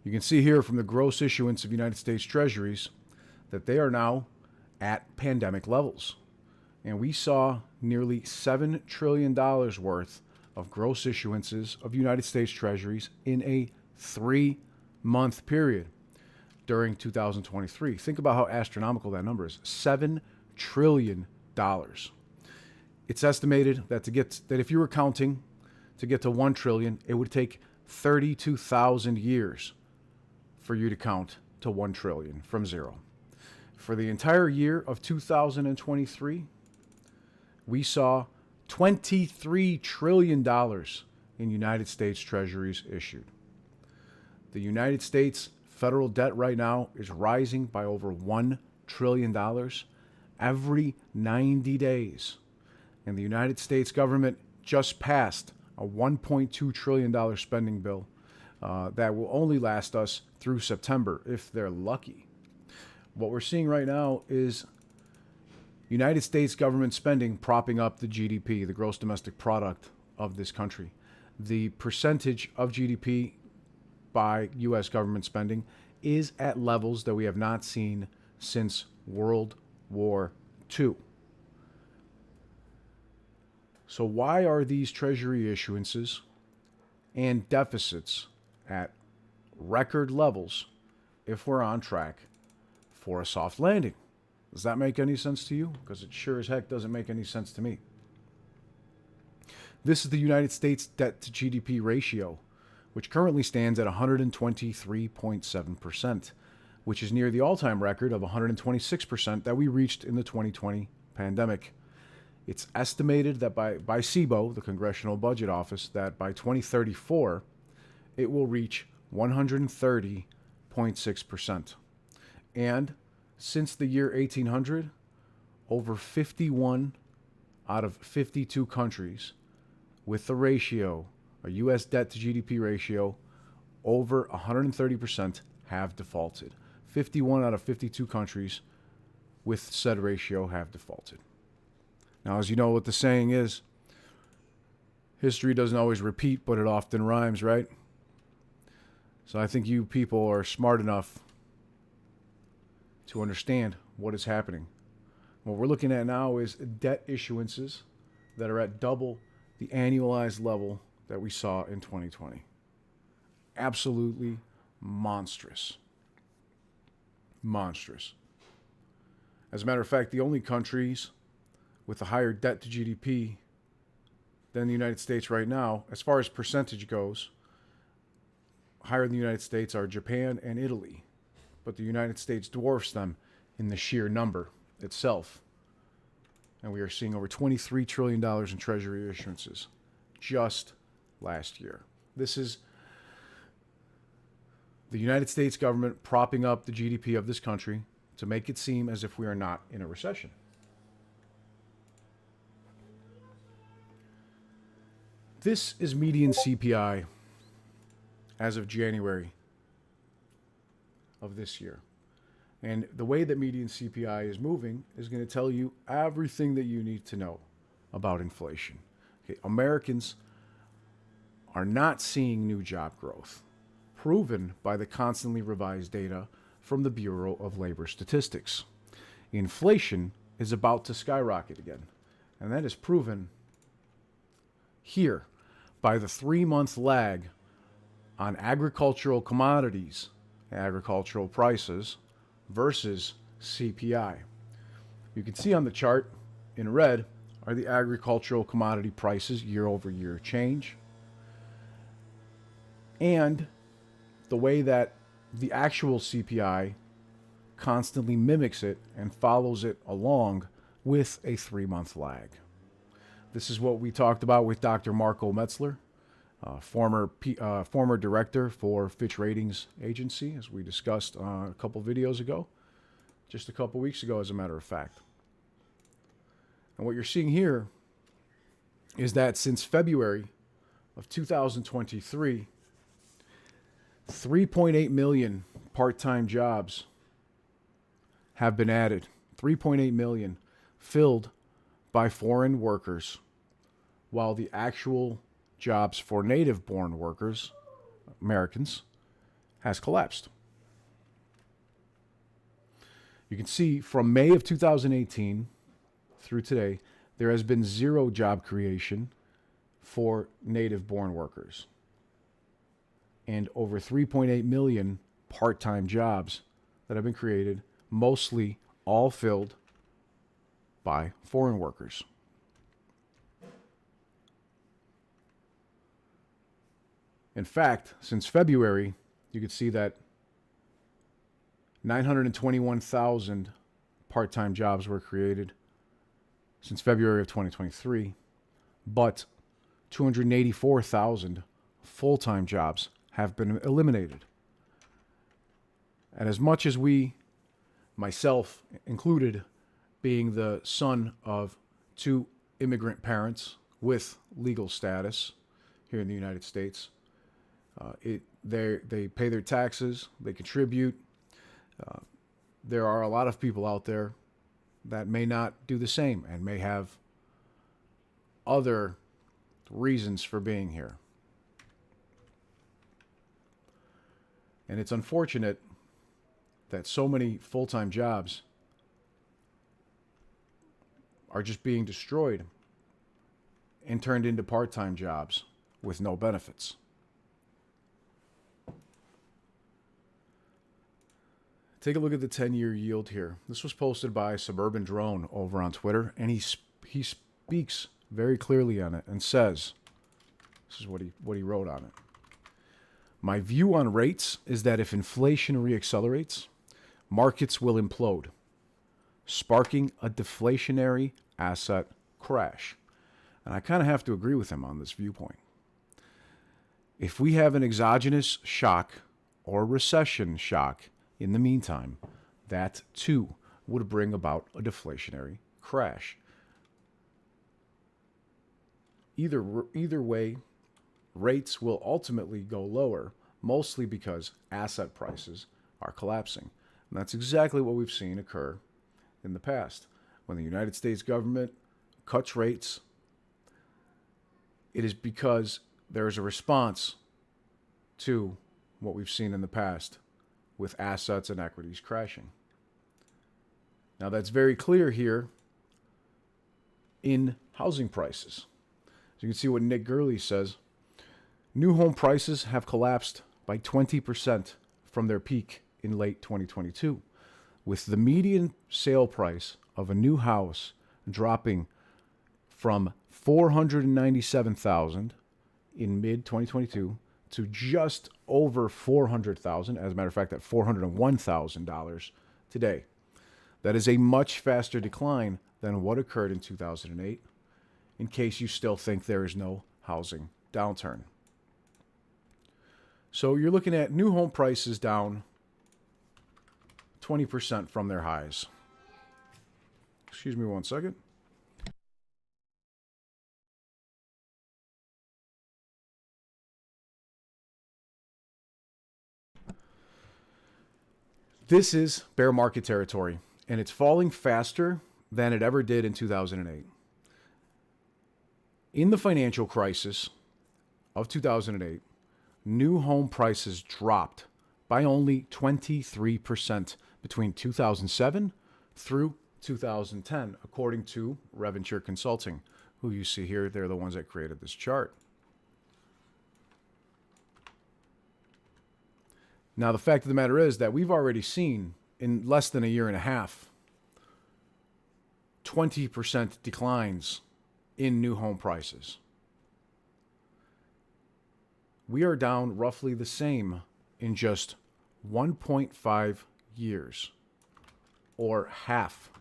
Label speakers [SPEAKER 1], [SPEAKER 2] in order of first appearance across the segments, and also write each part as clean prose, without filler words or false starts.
[SPEAKER 1] You can see here from the gross issuance of United States Treasuries that they are now at pandemic levels. And we saw nearly $7 trillion worth of gross issuances of United States Treasuries in a 3-month period during 2023. Think about how astronomical that number is. $7 trillion. It's estimated that if you were counting to get to 1 trillion, it would take 32,000 years for you to count to 1 trillion from zero. For the entire year of 2023, we saw $23 trillion in United States Treasuries issued. The United States federal debt right now is rising by over $1 trillion every 90 days. And the United States government just passed a $1.2 trillion spending bill that will only last us through September if they're lucky. What we're seeing right now is United States government spending propping up the GDP, the gross domestic product of this country. The percentage of GDP by U.S. government spending is at levels that we have not seen since World War II. So why are these treasury issuances and deficits at record levels if we're on track for a soft landing? Does that make any sense to you? Because it sure as heck doesn't make any sense to me. This is the United States debt to GDP ratio, which currently stands at 123.7%, which is near the all-time record of 126% that we reached in the 2020 pandemic. It's estimated that by CBO, the Congressional Budget Office, that by 2034, it will reach 130.6%. And since the year 1800, over 51 out of 52 countries with the ratio, a U.S. debt to GDP ratio, over 130% have defaulted. 51 out of 52 countries with said ratio have defaulted. Now, as you know what the saying is, history doesn't always repeat, but it often rhymes, right? So I think you people are smart enough to understand what is happening. What we're looking at now is debt issuances that are at double the annualized level that we saw in 2020. Absolutely monstrous. Monstrous. As a matter of fact, the only countries with a higher debt to GDP than the United States right now, as far as percentage goes, higher than the United States are Japan and Italy. But the United States dwarfs them in the sheer number itself. And we are seeing over $23 trillion in treasury issuances just last year. This is the United States government propping up the GDP of this country to make it seem as if we are not in a recession. This is median CPI as of January of this year. And the way that median CPI is moving is going to tell you everything that you need to know about inflation. Okay, Americans are not seeing new job growth, proven by the constantly revised data from the Bureau of Labor Statistics. Inflation is about to skyrocket again, and that is proven here by the 3-month lag on agricultural commodities, agricultural prices, versus CPI. You can see on the chart in red are the agricultural commodity prices year over year change, and the way that the actual CPI constantly mimics it and follows it along with a 3-month lag. This is what we talked about with Dr. Marco Metzler, former director for Fitch Ratings Agency, as we discussed a couple videos ago, just a couple weeks ago, as a matter of fact. And what you're seeing here is that since February of 2023, 3.8 million part-time jobs have been added. 3.8 million filled by foreign workers, while the actual jobs for native-born workers, Americans, has collapsed. You can see from May of 2018 through today, there has been zero job creation for native-born workers and over 3.8 million part-time jobs that have been created, mostly all filled by foreign workers. In fact, since February, you can see that 921,000 part-time jobs were created since February of 2023, but 284,000 full-time jobs have been eliminated. And as much as we, myself included, being the son of two immigrant parents with legal status here in the United States, they pay their taxes, they contribute. There are a lot of people out there that may not do the same and may have other reasons for being here. And it's unfortunate that so many full-time jobs are just being destroyed and turned into part-time jobs with no benefits. Take a look at the 10-year yield here. This was posted by Suburban Drone over on Twitter, and he speaks very clearly on it and says, this is what he wrote on it. My view on rates is that if inflation reaccelerates, markets will implode, sparking a deflationary asset crash. And I kind of have to agree with him on this viewpoint. If we have an exogenous shock or recession shock in the meantime, that too would bring about a deflationary crash. Either way, rates will ultimately go lower, mostly because asset prices are collapsing. And that's exactly what we've seen occur in the past. When the United States government cuts rates, it is because there is a response to what we've seen in the past with assets and equities crashing. Now that's very clear here in housing prices. As you can see what Nick Gurley says, new home prices have collapsed by 20% from their peak in late 2022, with the median sale price of a new house dropping from $497,000 in mid-2022 to just over $400,000, as a matter of fact, at $401,000 today. That is a much faster decline than what occurred in 2008, in case you still think there is no housing downturn. So you're looking at new home prices down 20% from their highs. Excuse me one second. This is bear market territory, and it's falling faster than it ever did in 2008. In the financial crisis of 2008, new home prices dropped by only 23% between 2007 through 2010, according to Reventure Consulting, who you see here. They're the ones that created this chart. Now, the fact of the matter is that we've already seen in less than a year and a half 20% declines in new home prices. We are down roughly the same in just 1.5 years, or half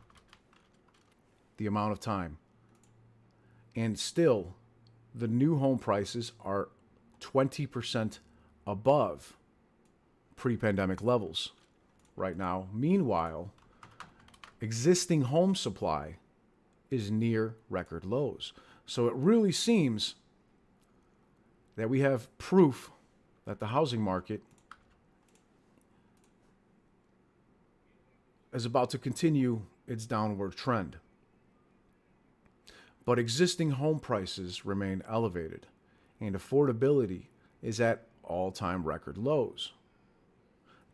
[SPEAKER 1] the amount of time. And still, the new home prices are 20% above pre-pandemic levels right now. Meanwhile, existing home supply is near record lows. So it really seems that we have proof that the housing market is about to continue its downward trend. But existing home prices remain elevated, and affordability is at all-time record lows.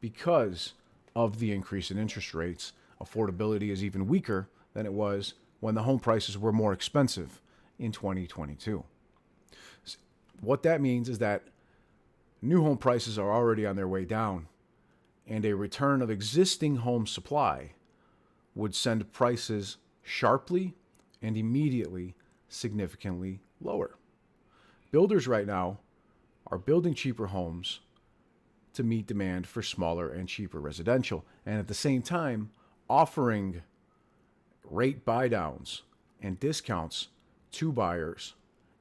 [SPEAKER 1] because of the increase in interest rates. Affordability is even weaker than it was when the home prices were more expensive in 2022. What that means is that new home prices are already on their way down, and a return of existing home supply would send prices sharply and immediately significantly lower. Builders right now are building cheaper homes to meet demand for smaller and cheaper residential, and at the same time offering rate buydowns and discounts to buyers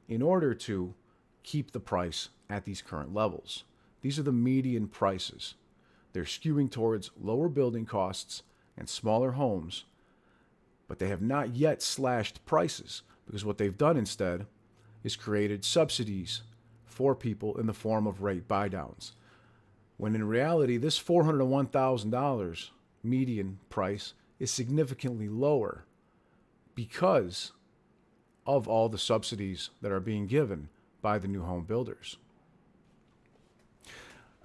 [SPEAKER 1] in order to keep the price at these current levels. These are the median prices. They're skewing towards lower building costs and smaller homes, but they have not yet slashed prices, because what they've done instead is created subsidies for people in the form of rate buydowns. When in reality, this $401,000 median price is significantly lower because of all the subsidies that are being given by the new home builders.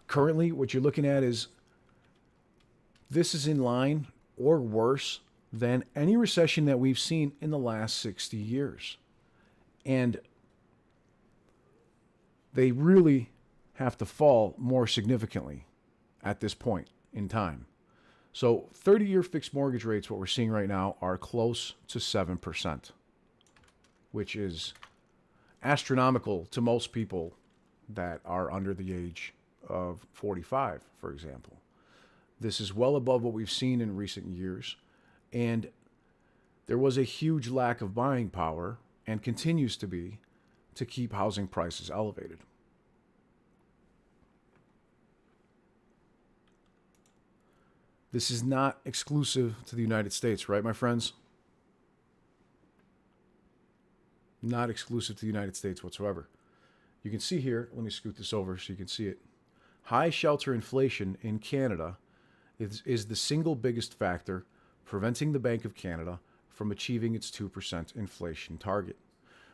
[SPEAKER 1] Currently, what you're looking at is this is in line or worse than any recession that we've seen in the last 60 years. And they really have to fall more significantly at this point in time. So 30-year fixed mortgage rates, what we're seeing right now, are close to 7%, which is astronomical to most people that are under the age of 45, for example. This is well above what we've seen in recent years, and there was a huge lack of buying power, and continues to be, to keep housing prices elevated. This is not exclusive to the United States, right, my friends? Not exclusive to the United States whatsoever. You can see here, let me scoot this over so you can see it. High shelter inflation in Canada is the single biggest factor preventing the Bank of Canada from achieving its 2% inflation target.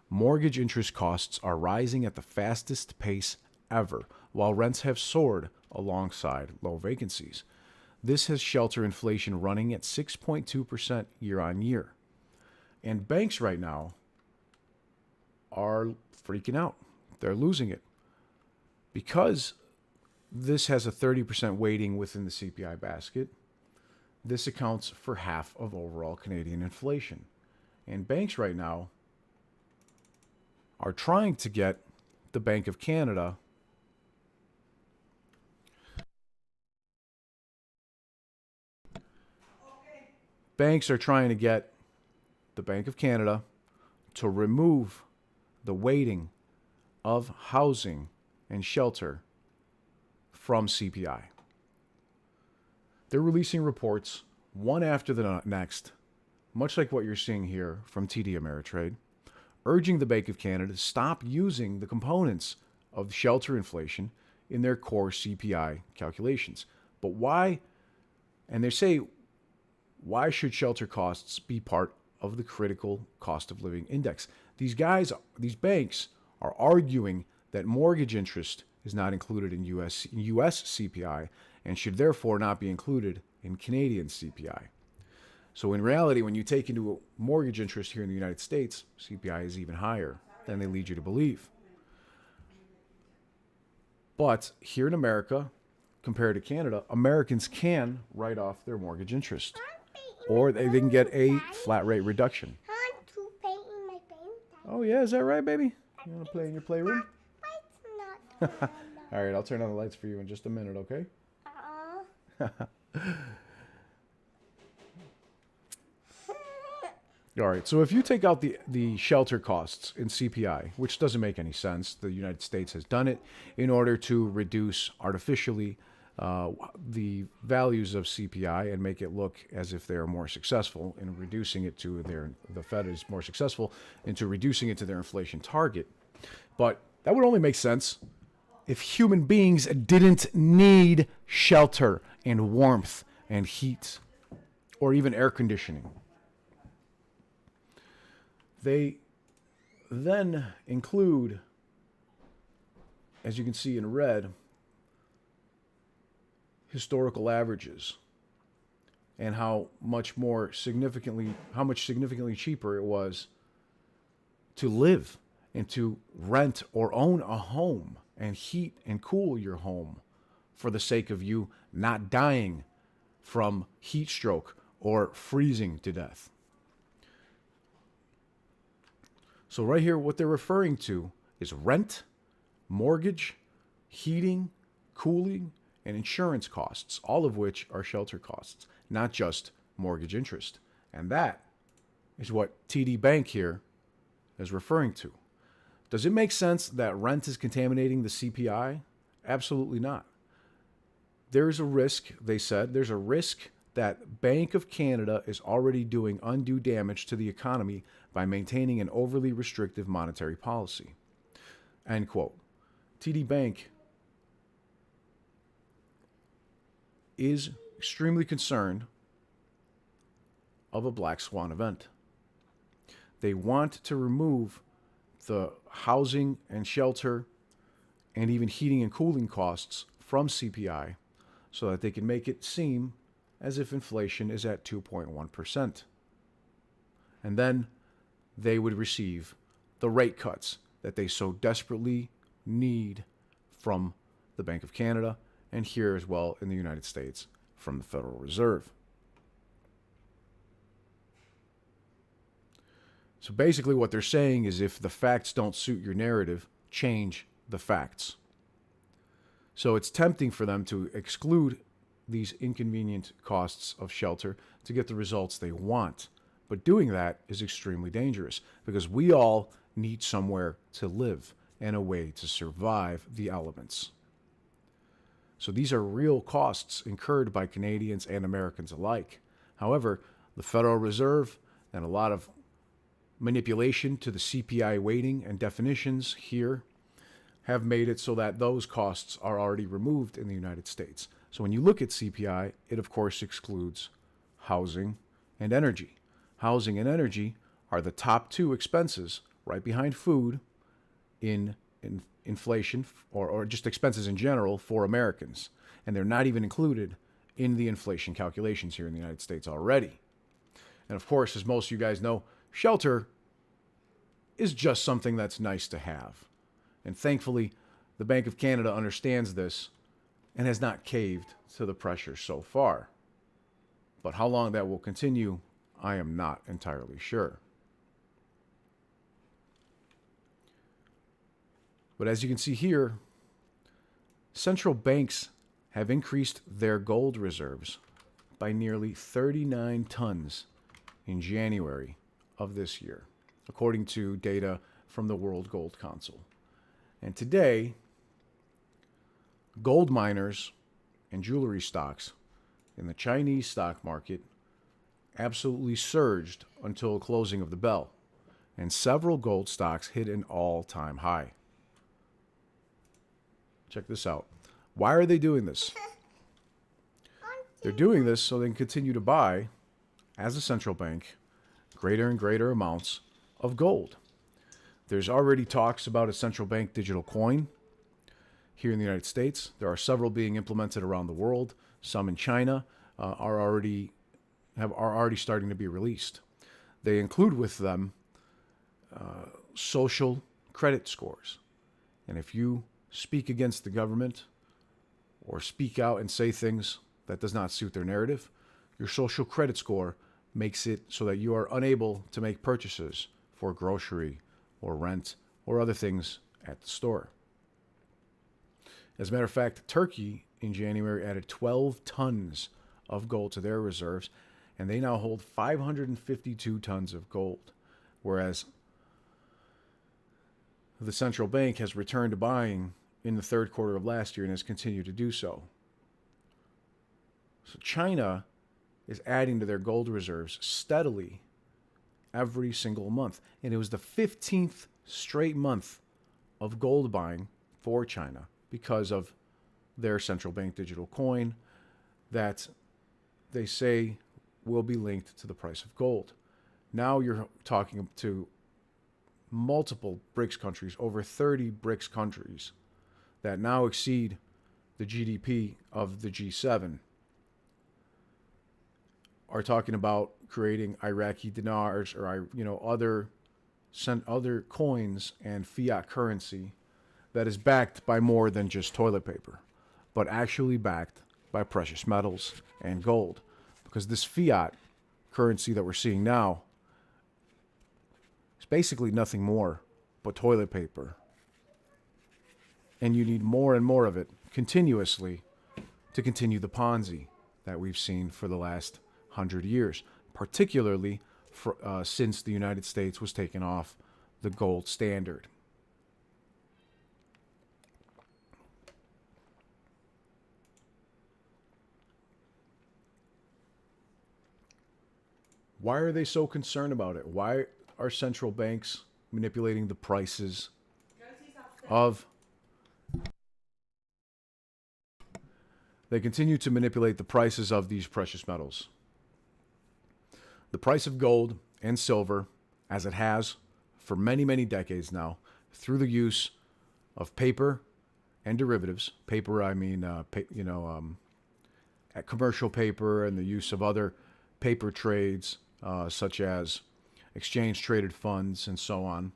[SPEAKER 1] Mortgage interest costs are rising at the fastest pace ever, while rents have soared alongside low vacancies. This has shelter inflation running at 6.2% year on year. And banks right now are freaking out. They're losing it. Because this has a 30% weighting within the CPI basket, this accounts for half of overall Canadian inflation. And banks right now are trying to get the Bank of Canada to remove the weighting of housing and shelter from CPI. They're releasing reports one after the next, much like what you're seeing here from TD Ameritrade, urging the Bank of Canada to stop using the components of shelter inflation in their core CPI calculations. But why? And they say, why should shelter costs be part of the critical cost of living index? These banks are arguing that mortgage interest is not included in US CPI and should therefore not be included in Canadian CPI. So in reality, when you take into a mortgage interest here in the United States, CPI is even higher than they lead you to believe. But here in America, compared to Canada, Americans can write off their mortgage interest, or they can get a flat rate reduction. Oh yeah, is that right, baby? You want to play in your playroom? All right, I'll turn on the lights for you in just a minute, okay? All right, so if you take out the shelter costs in CPI, which doesn't make any sense, the United States has done it in order to reduce artificially the values of CPI and make it look as if they are more successful in reducing it to the Fed is more successful into reducing it to their inflation target. But that would only make sense if human beings didn't need shelter and warmth and heat or even air conditioning. They then include, as you can see in red, historical averages and how much significantly cheaper it was to live and to rent or own a home and heat and cool your home for the sake of you not dying from heat stroke or freezing to death. So right here, what they're referring to is rent, mortgage, heating, cooling, and insurance costs, all of which are shelter costs, not just mortgage interest. And that is what TD Bank here is referring to. Does it make sense that rent is contaminating the CPI? Absolutely not. There's a risk, they said, there's a risk that Bank of Canada is already doing undue damage to the economy by maintaining an overly restrictive monetary policy. End quote. TD Bank is extremely concerned of a black swan event. They want to remove the housing and shelter and even heating and cooling costs from CPI so that they can make it seem as if inflation is at 2.1%. And then they would receive the rate cuts that they so desperately need from the Bank of Canada and here as well in the United States from the Federal Reserve. So basically what they're saying is if the facts don't suit your narrative, change the facts. So it's tempting for them to exclude these inconvenient costs of shelter to get the results they want. But doing that is extremely dangerous because we all need somewhere to live and a way to survive the elements. So these are real costs incurred by Canadians and Americans alike. However, the Federal Reserve and a lot of manipulation to the CPI weighting and definitions here have made it so that those costs are already removed in the United States. So when you look at CPI, it of course excludes housing and energy. Housing and energy are the top two expenses right behind food in inflation or just expenses in general for Americans. And they're not even included in the inflation calculations here in the United States already. And of course, as most of you guys know, shelter is just something that's nice to have. And thankfully, the Bank of Canada understands this and has not caved to the pressure so far. But how long that will continue, I am not entirely sure. But as you can see here, central banks have increased their gold reserves by nearly 39 tons in January of this year, according to data from the World Gold Council. And today, gold miners and jewelry stocks in the Chinese stock market absolutely surged until closing of the bell, and several gold stocks hit an all-time high. Check this out. Why are they doing this? They're doing this so they can continue to buy, as a central bank, greater and greater amounts of gold. There's already talks about a central bank digital coin here in the United States. There are several being implemented around the world. Some in China are already starting to be released. They include with them social credit scores. And if you speak against the government or speak out and say things that does not suit their narrative, your social credit score makes it so that you are unable to make purchases for grocery or rent or other things at the store. As a matter of fact, Turkey in January added 12 tons of gold to their reserves, and they now hold 552 tons of gold, whereas the central bank has returned to buying in the third quarter of last year and has continued to do so. So China is adding to their gold reserves steadily every single month. And it was the 15th straight month of gold buying for China because of their central bank digital coin that they say will be linked to the price of gold. Now you're talking to multiple BRICS countries, over 30 BRICS countries that now exceed the GDP of the G7, are talking about creating Iraqi dinars or other coins and fiat currency that is backed by more than just toilet paper, but actually backed by precious metals and gold. Because this fiat currency that we're seeing now is basically nothing more but toilet paper. And you need more and more of it continuously to continue the Ponzi that we've seen for the last 100 years, particularly since the United States was taken off the gold standard. Why are they so concerned about it? Why are central banks manipulating the prices of... They continue to manipulate the prices of these precious metals. The price of gold and silver, as it has for many, many decades now, through the use of paper and derivatives. Paper, I mean, commercial paper, and the use of other paper trades, such as exchange-traded funds and so on,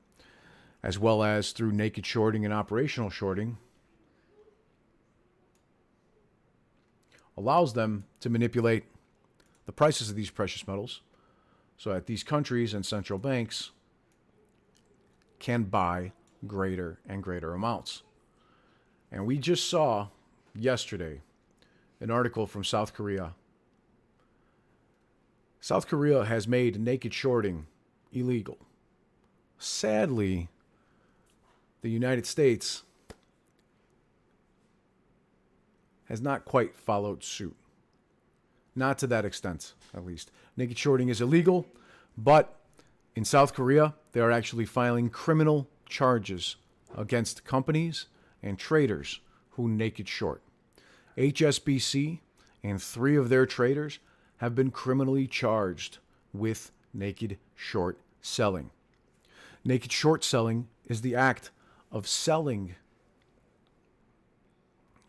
[SPEAKER 1] as well as through naked shorting and operational shorting, allows them to manipulate the prices of these precious metals so that these countries and central banks can buy greater and greater amounts. And we just saw yesterday an article from South Korea. South Korea has made naked shorting illegal. Sadly, the United States has not quite followed suit. Not to that extent, at least. Naked shorting is illegal, but in South Korea, they are actually filing criminal charges against companies and traders who naked short. HSBC and 3 of their traders have been criminally charged with naked short selling. Naked short selling is the act of selling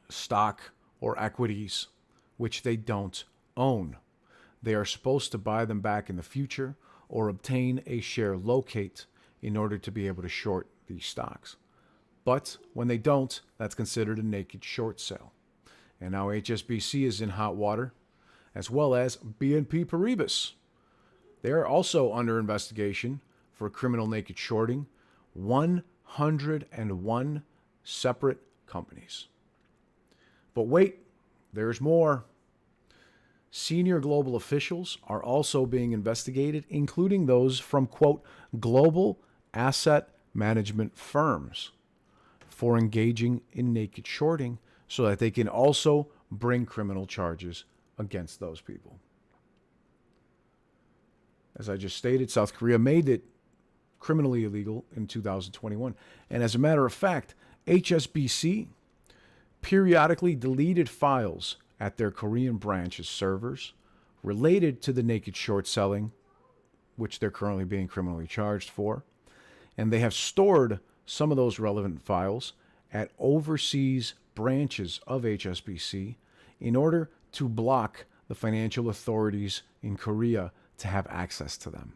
[SPEAKER 1] stock or equities which they don't own. They are supposed to buy them back in the future or obtain a share locate in order to be able to short these stocks. But when they don't, that's considered a naked short sale. And now HSBC is in hot water, as well as BNP Paribas. They are also under investigation for criminal naked shorting. 101 separate companies. But wait, there's more. Senior global officials are also being investigated, including those from, quote, global asset management firms, for engaging in naked shorting so that they can also bring criminal charges against those people. As I just stated, South Korea made it criminally illegal in 2021. And as a matter of fact, HSBC periodically deleted files at their Korean branch's servers related to the naked short selling, which they're currently being criminally charged for. And they have stored some of those relevant files at overseas branches of HSBC in order to block the financial authorities in Korea to have access to them.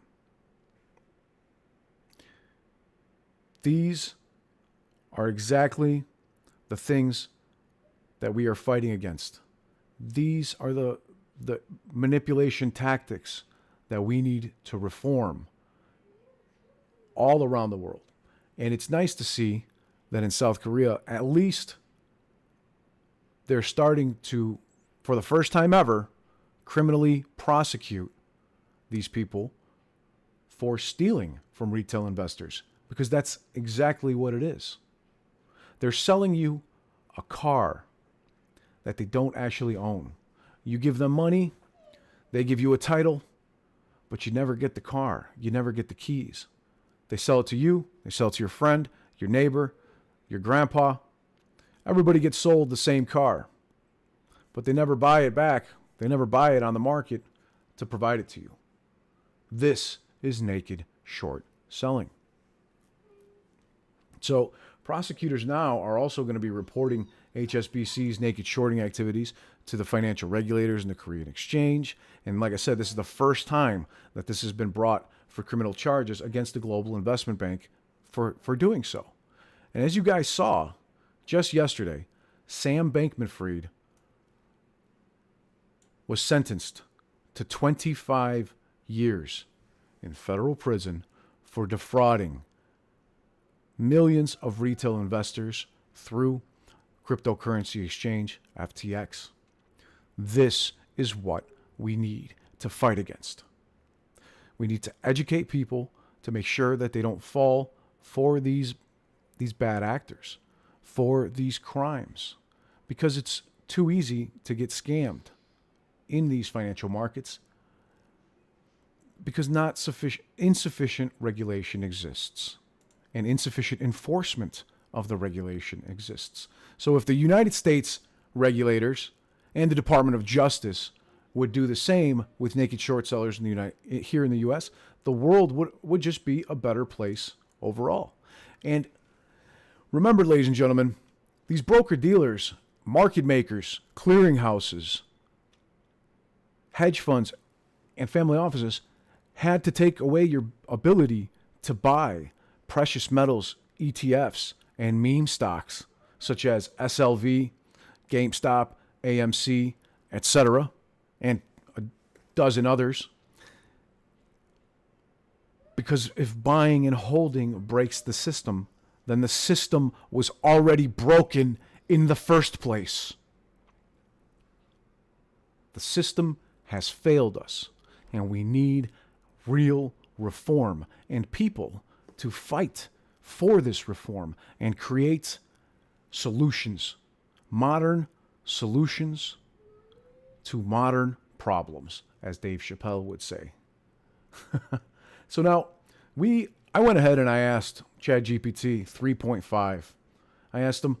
[SPEAKER 1] These are exactly the things that we are fighting against. These are the manipulation tactics that we need to reform all around the world. And it's nice to see that in South Korea, at least they're starting to, for the first time ever, criminally prosecute these people for stealing from retail investors, because that's exactly what it is. They're selling you a car that they don't actually own. You give them money, they give you a title, but you never get the car. You never get the keys. They sell it to you, they sell it to your friend, your neighbor, your grandpa. Everybody gets sold the same car, but they never buy it back. They never buy it on the market to provide it to you. This is naked short selling. So prosecutors now are also going to be reporting HSBC's naked shorting activities to the financial regulators and the Korean exchange. And like I said, this is the first time that this has been brought for criminal charges against the Global Investment Bank for doing so. And as you guys saw just yesterday, Sam Bankman-Fried was sentenced to 25 years in federal prison for defrauding millions of retail investors through cryptocurrency exchange FTX. This is what we need to fight against. We need to educate people to make sure that they don't fall for these bad actors, for these crimes, because it's too easy to get scammed in these financial markets because insufficient regulation exists and insufficient enforcement of the regulation exists. So if the United States regulators and the Department of Justice would do the same with naked short sellers here in the U.S., the world would just be a better place overall. And remember, ladies and gentlemen, these broker-dealers, market makers, clearinghouses, hedge funds, and family offices had to take away your ability to buy precious metals, ETFs, and meme stocks such as SLV, GameStop, AMC, etc., and a dozen others. Because if buying and holding breaks the system, then the system was already broken in the first place. The system has failed us, and we need real reform and people to fight for this reform and create solutions, modern solutions to modern problems, as Dave Chappelle would say. So now, I went ahead and I asked ChatGPT 3.5. I asked them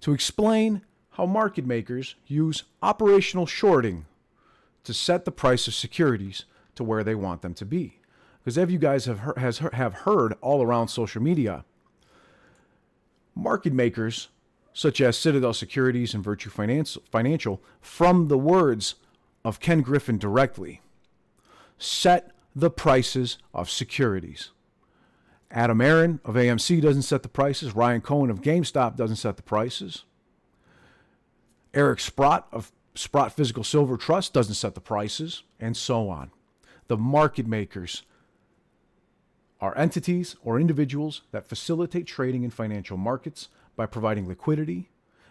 [SPEAKER 1] to explain how market makers use operational shorting to set the price of securities to where they want them to be. Because as you guys have heard all around social media, market makers such as Citadel Securities and Virtue Financial, from the words of Ken Griffin directly, set the prices of securities. Adam Aron of AMC doesn't set the prices. Ryan Cohen of GameStop doesn't set the prices. Eric Sprott of Sprott Physical Silver Trust doesn't set the prices, and so on. The market makers are entities or individuals that facilitate trading in financial markets by providing liquidity,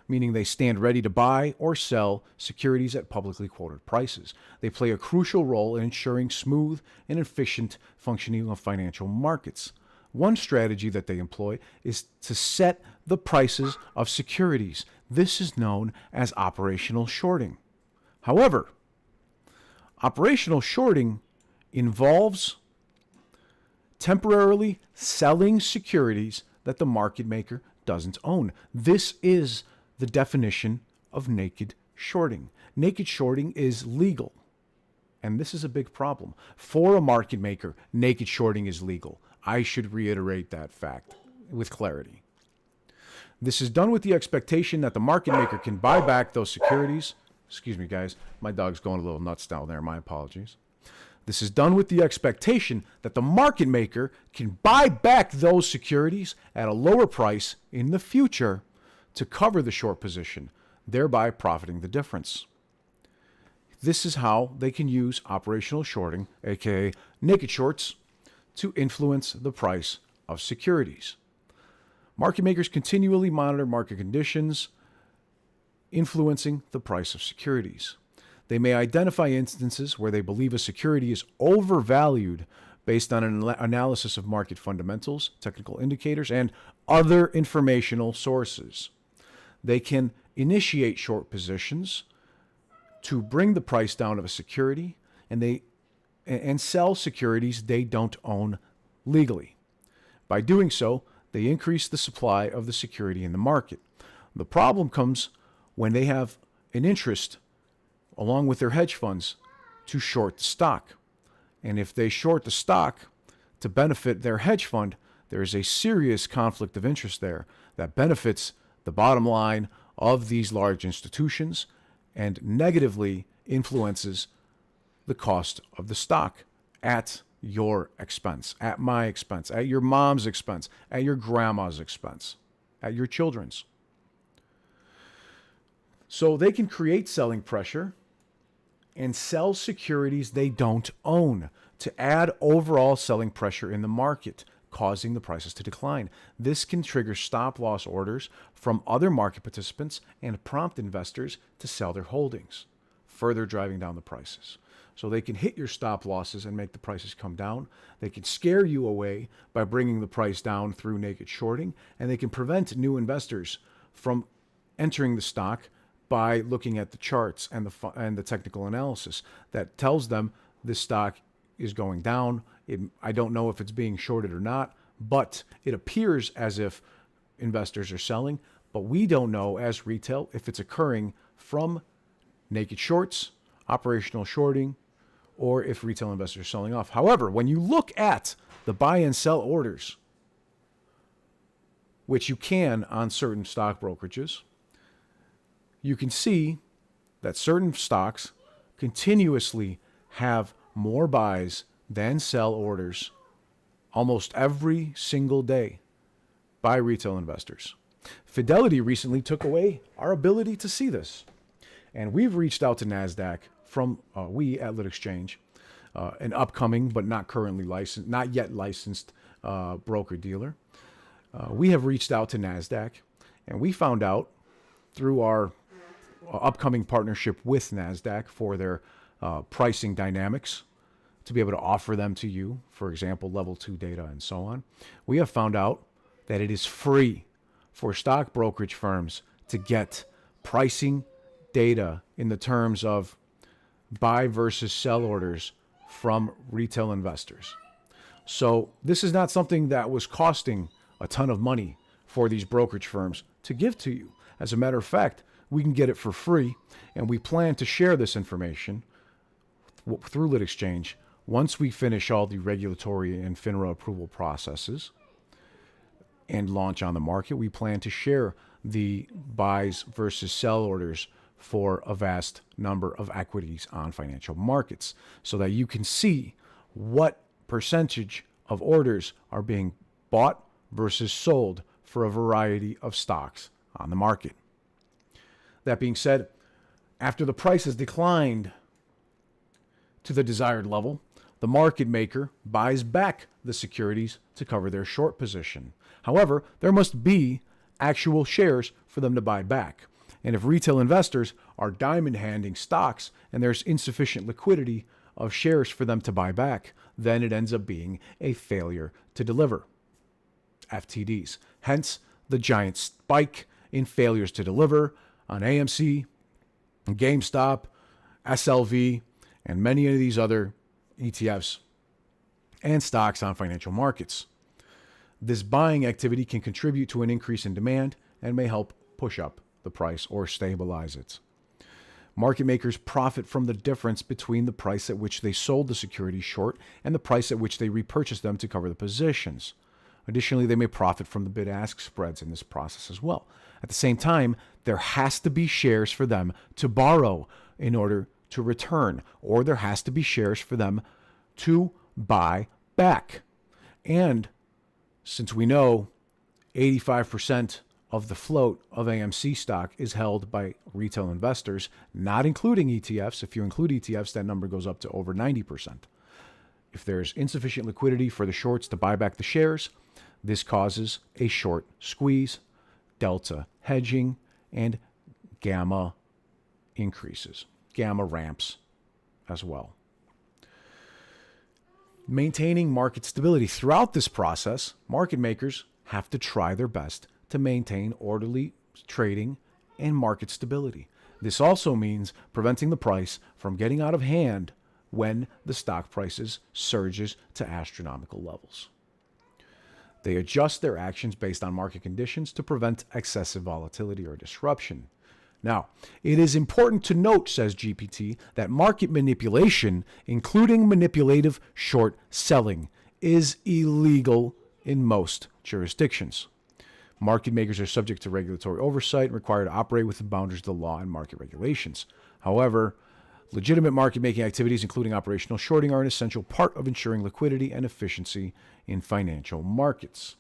[SPEAKER 1] meaning they stand ready to buy or sell securities at publicly quoted prices. They play a crucial role in ensuring smooth and efficient functioning of financial markets. One strategy that they employ is to set the prices of securities. This is known as operational shorting. However, operational shorting involves temporarily selling securities that the market maker doesn't own. This is the definition of naked shorting. Naked shorting is legal, and this is a big problem. For a market maker, naked shorting is legal. I should reiterate that fact with clarity. This is done with the expectation that the market maker can buy back those securities. Excuse me, guys. My dog's going a little nuts down there. My apologies. This is done with the expectation that the market maker can buy back those securities at a lower price in the future to cover the short position, thereby profiting the difference. This is how they can use operational shorting, aka naked shorts, to influence the price of securities. Market makers continually monitor market conditions, influencing the price of securities. They may identify instances where they believe a security is overvalued based on an analysis of market fundamentals, technical indicators, and other informational sources. They can initiate short positions to bring the price down of a security, and sell securities they don't own legally. By doing so, they increase the supply of the security in the market. The problem comes when they have an interest, along with their hedge funds, to short the stock. And if they short the stock to benefit their hedge fund, there is a serious conflict of interest there that benefits the bottom line of these large institutions and negatively influences the cost of the stock at your expense, at my expense, at your mom's expense, at your grandma's expense, at your children's. So they can create selling pressure and sell securities they don't own to add overall selling pressure in the market, causing the prices to decline. This can trigger stop loss orders from other market participants and prompt investors to sell their holdings, further driving down the prices. So they can hit your stop losses and make the prices come down. They can scare you away by bringing the price down through naked shorting, and they can prevent new investors from entering the stock by looking at the charts and the technical analysis that tells them this stock is going down. I don't know if it's being shorted or not, but it appears as if investors are selling, but we don't know as retail if it's occurring from naked shorts, operational shorting, or if retail investors are selling off. However, when you look at the buy and sell orders, which you can on certain stock brokerages, you can see that certain stocks continuously have more buys than sell orders almost every single day by retail investors. Fidelity recently took away our ability to see this. And we've reached out to NASDAQ from we at Lit Exchange, an upcoming but not currently licensed, not yet licensed broker dealer. We have reached out to NASDAQ, and we found out through our upcoming partnership with NASDAQ for their pricing dynamics to be able to offer them to you, for example, level 2 data and so on. We have found out that it is free for stock brokerage firms to get pricing data in the terms of buy versus sell orders from retail investors. So this is not something that was costing a ton of money for these brokerage firms to give to you. As a matter of fact, we can get it for free, and we plan to share this information through Lit Exchange once we finish all the regulatory and FINRA approval processes and launch on the market. We plan to share the buys versus sell orders for a vast number of equities on financial markets so that you can see what percentage of orders are being bought versus sold for a variety of stocks on the market. That being said, after the price has declined to the desired level, the market maker buys back the securities to cover their short position. However, there must be actual shares for them to buy back. And if retail investors are diamond handing stocks and there's insufficient liquidity of shares for them to buy back, then it ends up being a failure to deliver FTDs. Hence the giant spike in failures to deliver on AMC, GameStop, SLV, and many of these other ETFs and stocks on financial markets. This buying activity can contribute to an increase in demand and may help push up the price or stabilize it. Market makers profit from the difference between the price at which they sold the security short and the price at which they repurchased them to cover the positions. Additionally, they may profit from the bid-ask spreads in this process as well. At the same time, there has to be shares for them to borrow in order to return, or there has to be shares for them to buy back. And since we know 85% of the float of AMC stock is held by retail investors, not including ETFs. If you include ETFs, that number goes up to over 90%. If there's insufficient liquidity for the shorts to buy back the shares, this causes a short squeeze, delta hedging, and gamma increases, gamma ramps as well. Maintaining market stability. Throughout this process, market makers have to try their best to maintain orderly trading and market stability. This also means preventing the price from getting out of hand when the stock prices surges to astronomical levels. They adjust their actions based on market conditions to prevent excessive volatility or disruption. Now, it is important to note, says GPT, that market manipulation, including manipulative short selling, is illegal in most jurisdictions. Market makers are subject to regulatory oversight and required to operate within the boundaries of the law and market regulations. However, legitimate market-making activities, including operational shorting, are an essential part of ensuring liquidity and efficiency in financial markets.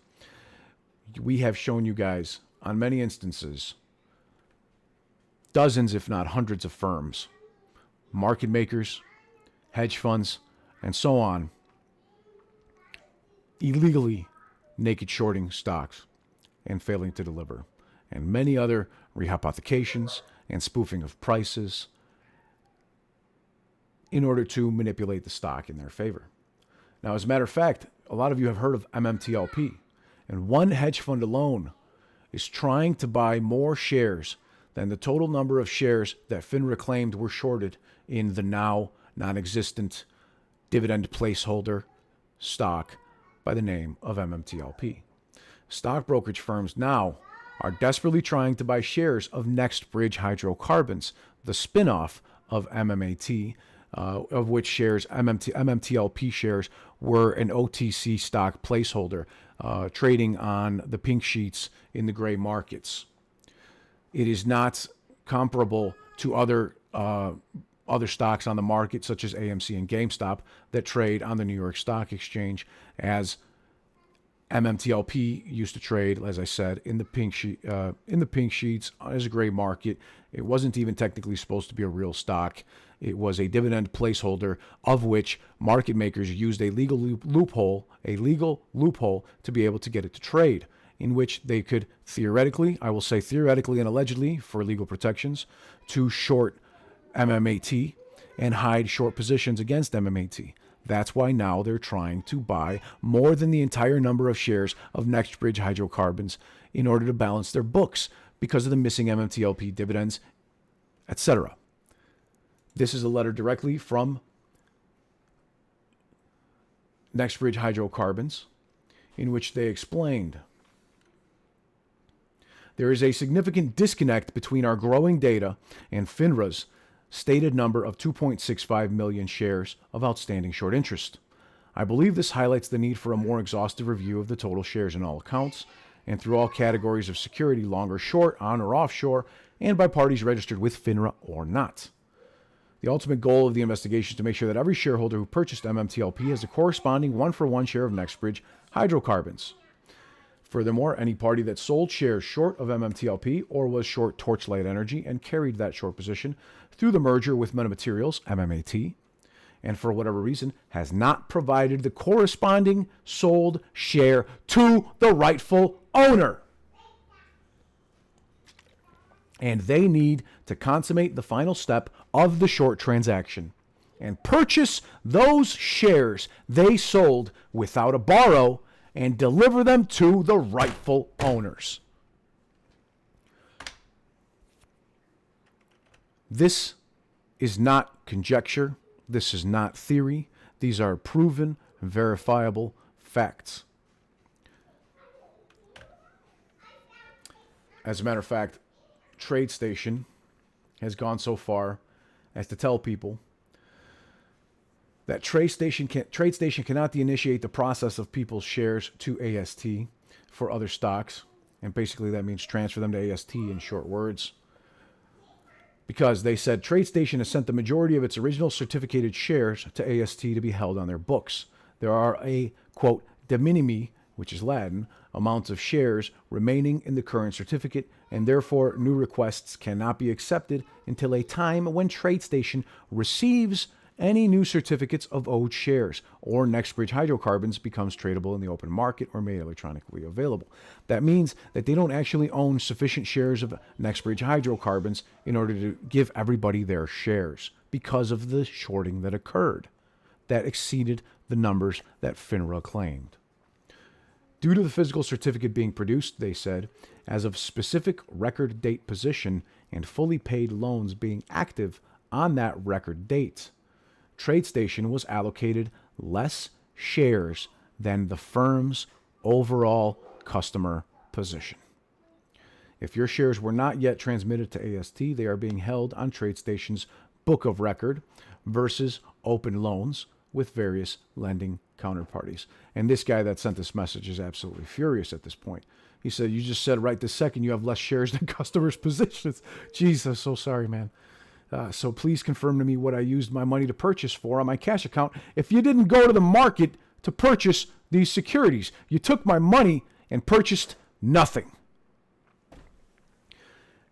[SPEAKER 1] We have shown you guys, on many instances, dozens, if not hundreds of firms, market makers, hedge funds, and so on, illegally naked shorting stocks and failing to deliver, and many other rehypothecations and spoofing of prices in order to manipulate the stock in their favor. Now, as a matter of fact, a lot of you have heard of MMTLP, and one hedge fund alone is trying to buy more shares than the total number of shares that FINRA claimed were shorted in the now non-existent dividend placeholder stock by the name of MMTLP. Stock brokerage firms now are desperately trying to buy shares of NextBridge Hydrocarbons, the spin-off of MMAT, of which shares, MMTLP shares, were an OTC stock placeholder, trading on the pink sheets in the gray markets. It is not comparable to other stocks on the market, such as AMC and GameStop, that trade on the New York Stock Exchange, as MMTLP used to trade, as I said, in the pink sheets as a gray market. It wasn't even technically supposed to be a real stock. It was a dividend placeholder, of which market makers used a legal loophole to be able to get it to trade, in which they could theoretically, I will say theoretically and allegedly for legal protections, to short MMAT and hide short positions against MMAT. That's why now they're trying to buy more than the entire number of shares of NextBridge Hydrocarbons in order to balance their books because of the missing MMTLP dividends, etc. This is a letter directly from NextBridge Hydrocarbons, in which they explained, there is a significant disconnect between our growing data and FINRA's stated number of 2.65 million shares of outstanding short interest. I believe this highlights the need for a more exhaustive review of the total shares in all accounts and through all categories of security, long or short, on or offshore, and by parties registered with FINRA or not. The ultimate goal of the investigation is to make sure that every shareholder who purchased MMTLP has a corresponding one-for-one share of NextBridge Hydrocarbons. Furthermore, any party that sold shares short of MMTLP or was short Torchlight Energy and carried that short position through the merger with Metamaterials, MMAT, and for whatever reason has not provided the corresponding sold share to the rightful owner. And they need to consummate the final step of the short transaction and purchase those shares they sold without a borrow and deliver them to the rightful owners. This is not conjecture. This is not theory. These are proven, verifiable facts. As a matter of fact, TradeStation has gone so far as to tell people that TradeStation cannot initiate the process of people's shares to AST for other stocks. And basically that means transfer them to AST in short words. Because they said TradeStation has sent the majority of its original certificated shares to AST to be held on their books. There are a, quote, de minimis, which is Latin, amounts of shares remaining in the current certificate, and therefore new requests cannot be accepted until a time when TradeStation receives any new certificates of owed shares, or NextBridge Hydrocarbons becomes tradable in the open market or made electronically available. That means that they don't actually own sufficient shares of NextBridge Hydrocarbons in order to give everybody their shares because of the shorting that occurred that exceeded the numbers that FINRA claimed. Due to the physical certificate being produced, they said, as of specific record date position and fully paid loans being active on that record date, TradeStation was allocated less shares than the firm's overall customer position. If your shares were not yet transmitted to AST, they are being held on TradeStation's book of record versus open loans, with various lending counterparties. And this guy that sent this message is absolutely furious at this point. He said, you just said right this second you have less shares than customers' positions. Jeez, I'm so sorry, man. So please confirm to me what I used my money to purchase for on my cash account. If you didn't go to the market to purchase these securities, you took my money and purchased nothing.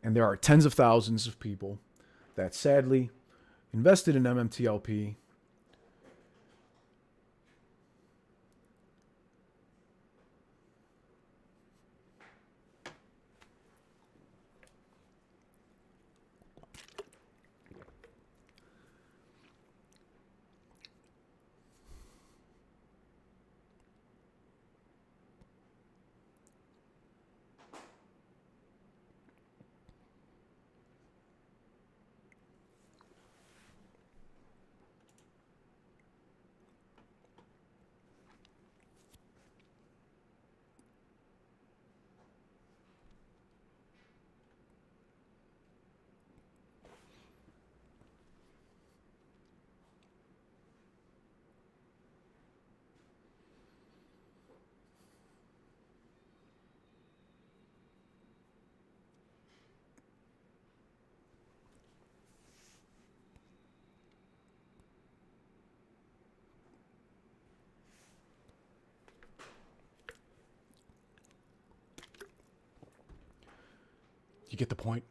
[SPEAKER 1] And there are tens of thousands of people that sadly invested in MMTLP You get the point?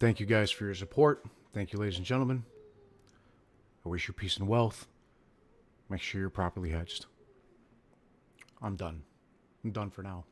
[SPEAKER 1] Thank you guys for your support. Thank you, ladies and gentlemen. I wish you peace and wealth. Make sure you're properly hedged. I'm done. I'm done for now.